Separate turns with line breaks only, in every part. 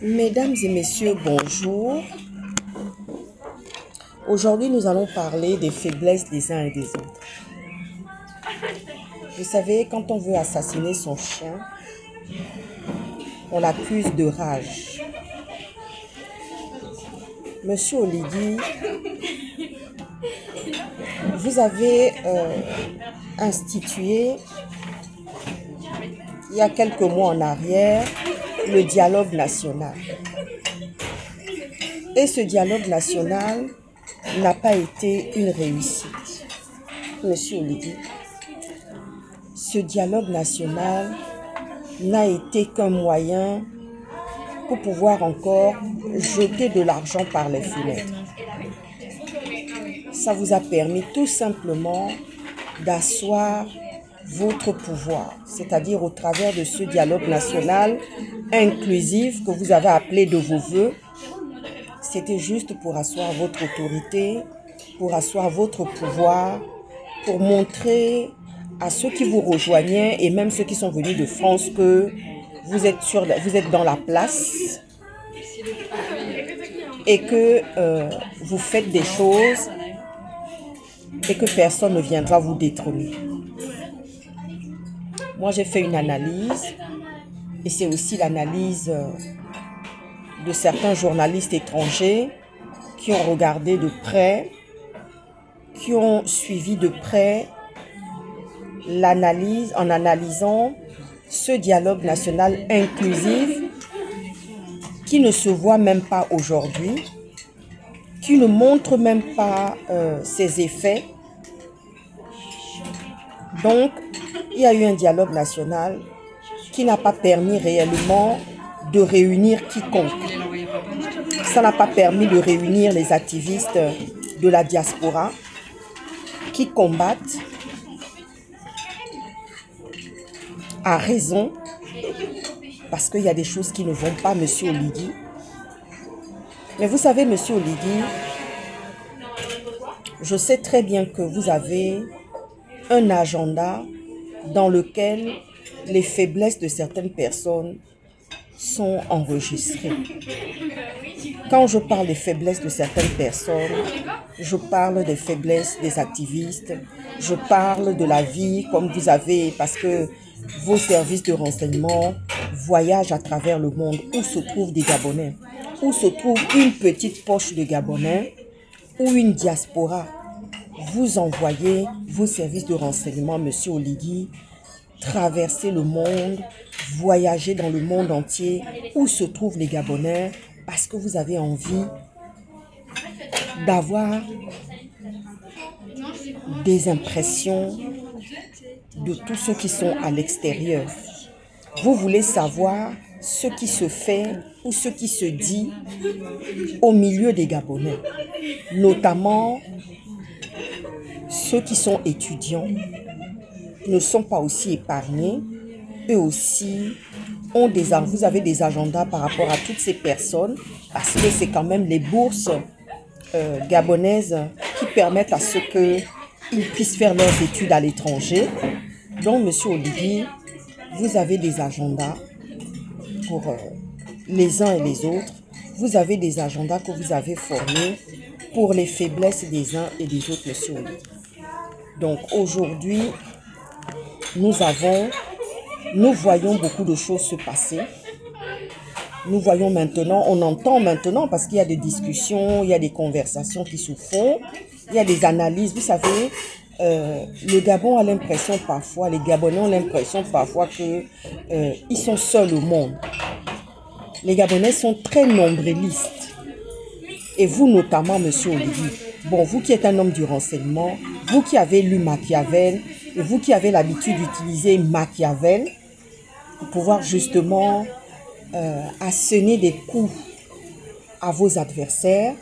Mesdames et messieurs, bonjour. Aujourd'hui, nous allons parler des faiblesses des uns et des autres. Vous savez, quand on veut assassiner son chien, on l'accuse de rage. Monsieur Oligui, vous avez institué, il y a quelques mois en arrière, le dialogue national. Et ce dialogue national n'a pas été une réussite. Monsieur Oligui, ce dialogue national n'a été qu'un moyen pour pouvoir encore jeter de l'argent par les fenêtres. Ça vous a permis tout simplement d'asseoir votre pouvoir, c'est-à-dire au travers de ce dialogue national inclusif que vous avez appelé de vos voeux. C'était juste pour asseoir votre autorité, pour asseoir votre pouvoir, pour montrer à ceux qui vous rejoignaient et même ceux qui sont venus de France que vous êtes dans la place et que vous faites des choses et que personne ne viendra vous détrôner. Moi, j'ai fait une analyse et c'est aussi l'analyse de certains journalistes étrangers qui ont regardé de près, qui ont suivi de près l'analyse en analysant ce dialogue national inclusif qui ne se voit même pas aujourd'hui, qui ne montre même pas ses effets. Donc, il y a eu un dialogue national qui n'a pas permis réellement de réunir quiconque. Ça n'a pas permis de réunir les activistes de la diaspora qui combattent à raison, parce qu'il y a des choses qui ne vont pas, monsieur Oligui. Mais vous savez, monsieur Oligui, je sais très bien que vous avez un agenda dans lequel les faiblesses de certaines personnes sont enregistrées. Quand je parle des faiblesses de certaines personnes, je parle des faiblesses des activistes, je parle de la vie comme vous avez, parce que vos services de renseignement voyagent à travers le monde où se trouvent des Gabonais, où se trouve une petite poche de Gabonais ou une diaspora. Vous envoyez vos services de renseignement, monsieur Oligui, traverser le monde, voyager dans le monde entier où se trouvent les Gabonais parce que vous avez envie d'avoir des impressions de tous ceux qui sont à l'extérieur. Vous voulez savoir ce qui se fait ou ce qui se dit au milieu des Gabonais, notamment ceux qui sont étudiants ne sont pas aussi épargnés. Eux aussi ont vous avez des agendas par rapport à toutes ces personnes parce que c'est quand même les bourses gabonaises qui permettent à ceux qu'ils puissent faire leurs études à l'étranger. Donc, monsieur Oligui, vous avez des agendas pour les uns et les autres. Vous avez des agendas que vous avez formés pour les faiblesses des uns et des autres, monsieur Oligui. Donc, aujourd'hui, nous voyons beaucoup de choses se passer. Nous voyons maintenant, on entend maintenant, parce qu'il y a des discussions, il y a des conversations qui se font, il y a des analyses. Vous savez, le Gabon a l'impression parfois, les Gabonais ont l'impression parfois qu'ils sont seuls au monde. Les Gabonais sont très nombrilistes. Et vous notamment, monsieur Oligui, bon, vous qui êtes un homme du renseignement, vous qui avez lu Machiavel, et vous qui avez l'habitude d'utiliser Machiavel pour pouvoir justement asséner des coups à vos adversaires,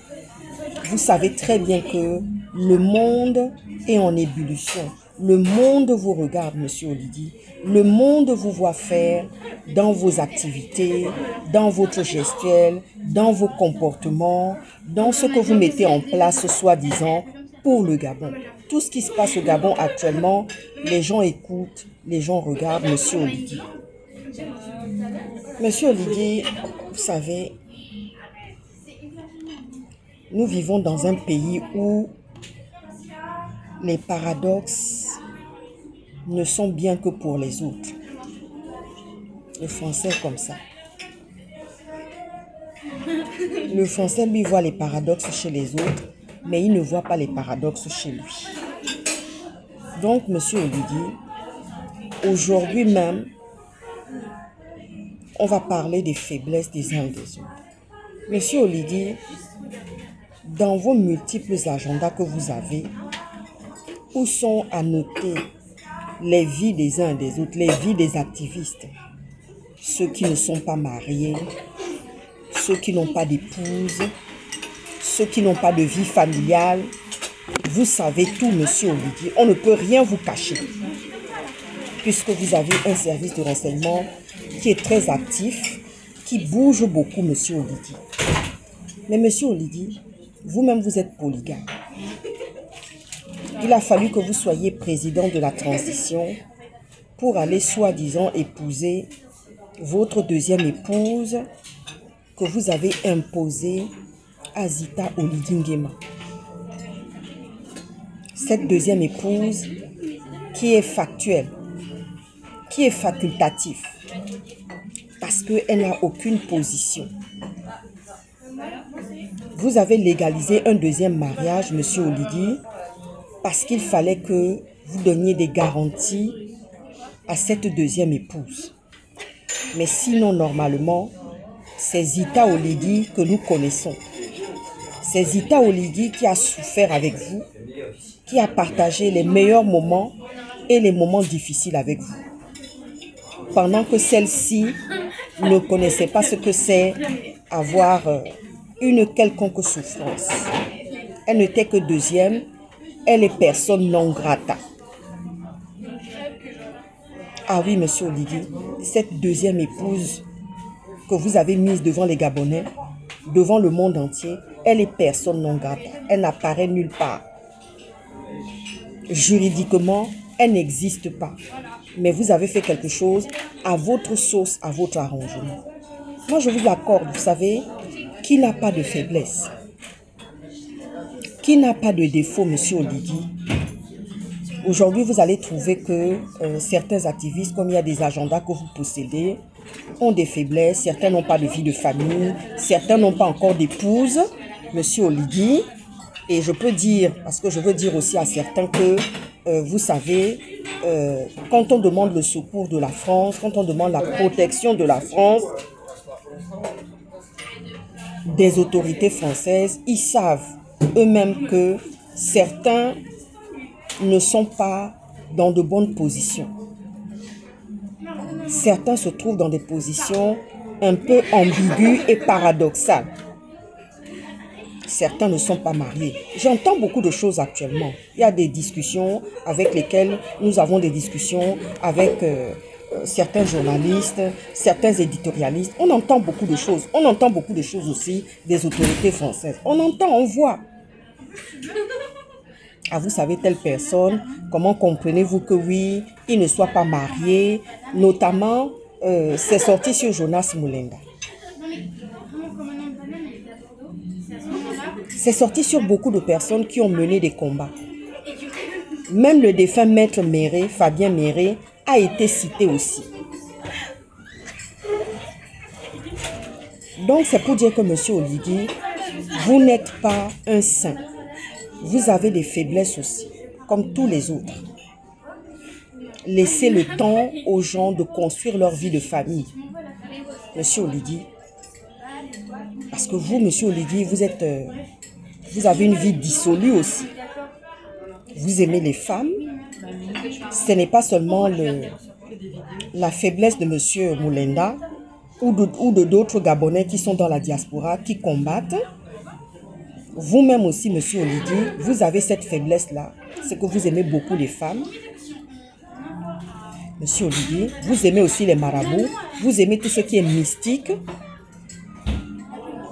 vous savez très bien que le monde est en ébullition. Le monde vous regarde, monsieur Oligui. Le monde vous voit faire dans vos activités, dans votre gestuelle, dans vos comportements, dans ce que vous mettez en place, soi-disant, pour le Gabon. Tout ce qui se passe au Gabon actuellement, les gens écoutent, les gens regardent, monsieur Oligui. Monsieur Oligui, Vous savez, nous vivons dans un pays où les paradoxes ne sont bien que pour les autres. Le français est comme ça. Le français, lui, voit les paradoxes chez les autres, mais il ne voit pas les paradoxes chez lui. Donc, monsieur Oligui, aujourd'hui même, on va parler des faiblesses des uns et des autres. Monsieur Oligui, dans vos multiples agendas que vous avez, où sont annotés les vies des uns et des autres, les vies des activistes, ceux qui ne sont pas mariés, ceux qui n'ont pas d'épouse, ceux qui n'ont pas de vie familiale? Vous savez tout, monsieur Oligui. On ne peut rien vous cacher, puisque vous avez un service de renseignement qui est très actif, qui bouge beaucoup, monsieur Oligui. Mais monsieur Oligui, vous-même, vous êtes polygame. Il a fallu que vous soyez président de la transition pour aller soi-disant épouser votre deuxième épouse que vous avez imposée à Zita Oligui Nguema. Cette deuxième épouse qui est factuelle, qui est facultative, parce qu'elle n'a aucune position. Vous avez légalisé un deuxième mariage, monsieur Oligui, parce qu'il fallait que vous donniez des garanties à cette deuxième épouse. Mais sinon, normalement, c'est Zita Oligui que nous connaissons. C'est Zita Oligui qui a souffert avec vous, qui a partagé les meilleurs moments et les moments difficiles avec vous. Pendant que celle-ci ne connaissait pas ce que c'est avoir une quelconque souffrance. Elle n'était que deuxième, elle est personne non grata. Ah oui, monsieur Oligui, cette deuxième épouse que vous avez mise devant les Gabonais, devant le monde entier, elle est personne non grata. Elle n'apparaît nulle part. Juridiquement, elle n'existe pas. Mais vous avez fait quelque chose à votre sauce, à votre arrangement. Moi, je vous l'accorde, vous savez, qui n'a pas de faiblesse, qui n'a pas de défaut, monsieur Oligui. Aujourd'hui, vous allez trouver que certains activistes, comme il y a des agendas que vous possédez, ont des faiblesses. Certains n'ont pas de vie de famille, certains n'ont pas encore d'épouse, monsieur Oligui. Et je peux dire, parce que je veux dire aussi à certains que, vous savez, quand on demande le secours de la France, quand on demande la protection de la France, des autorités françaises, ils savent eux-mêmes que certains ne sont pas dans de bonnes positions. Certains se trouvent dans des positions un peu ambiguës et paradoxales. Certains ne sont pas mariés. J'entends beaucoup de choses actuellement. Il y a des discussions avec lesquelles nous avons des discussions avec certains journalistes, certains éditorialistes. On entend beaucoup de choses. On entend beaucoup de choses aussi des autorités françaises. On entend, on voit. Ah, vous savez, telle personne, comment comprenez-vous que oui, il ne soit pas marié? Notamment, c'est sorti sur Jonas Mulenga. C'est sorti sur beaucoup de personnes qui ont mené des combats. Même le défunt maître Méré, Fabien Méré, a été cité aussi. Donc, c'est pour dire que, monsieur Oligui, vous n'êtes pas un saint. Vous avez des faiblesses aussi, comme tous les autres. Laissez le temps aux gens de construire leur vie de famille. Monsieur Oligui, parce que vous, monsieur Oligui, vous avez une vie dissolue aussi. Vous aimez les femmes. Ce n'est pas seulement la faiblesse de monsieur Mulenda ou de d'autres Gabonais qui sont dans la diaspora, qui combattent. Vous-même aussi, monsieur Oligui, vous avez cette faiblesse-là. C'est que vous aimez beaucoup les femmes. Monsieur Oligui, vous aimez aussi les marabouts. Vous aimez tout ce qui est mystique.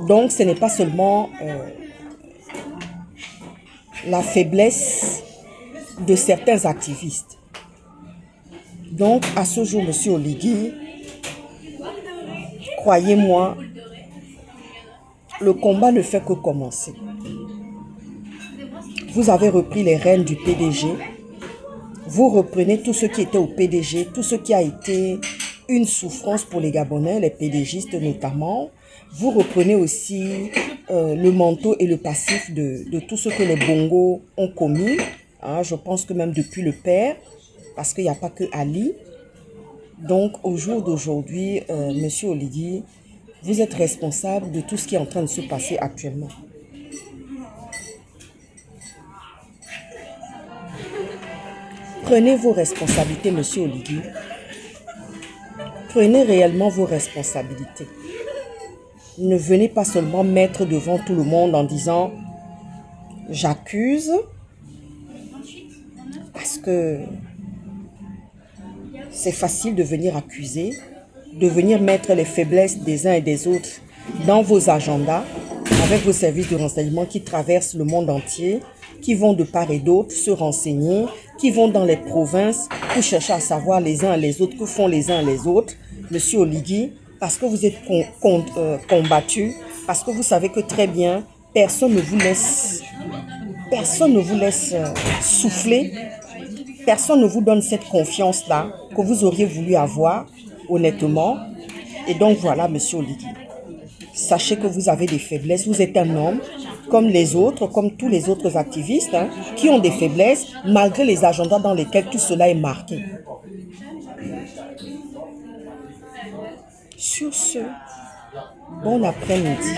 Donc, ce n'est pas seulement la faiblesse de certains activistes. Donc, à ce jour, monsieur Oligui, croyez-moi, le combat ne fait que commencer. Vous avez repris les rênes du PDG. Vous reprenez tout ce qui était au PDG, tout ce qui a été une souffrance pour les Gabonais, les PDGistes notamment. Vous reprenez aussi le manteau et le passif de tout ce que les Bongos ont commis. Hein, je pense que même depuis le père, parce qu'il n'y a pas que Ali. Donc, au jour d'aujourd'hui, Monsieur Oligui, vous êtes responsable de tout ce qui est en train de se passer actuellement. Prenez vos responsabilités, Monsieur Oligui. Prenez réellement vos responsabilités. Ne venez pas seulement mettre devant tout le monde en disant « j'accuse » parce que c'est facile de venir accuser, de venir mettre les faiblesses des uns et des autres dans vos agendas avec vos services de renseignement qui traversent le monde entier, qui vont de part et d'autre se renseigner, qui vont dans les provinces pour chercher à savoir les uns et les autres, que font les uns et les autres. Monsieur Oligui, parce que vous êtes combattu, parce que vous savez que très bien, personne ne vous laisse souffler, personne ne vous donne cette confiance-là que vous auriez voulu avoir, honnêtement. Et donc voilà, Monsieur Oligui, sachez que vous avez des faiblesses, vous êtes un homme, comme les autres, comme tous les autres activistes, hein, qui ont des faiblesses, malgré les agendas dans lesquels tout cela est marqué. Sur ce, bon après-midi.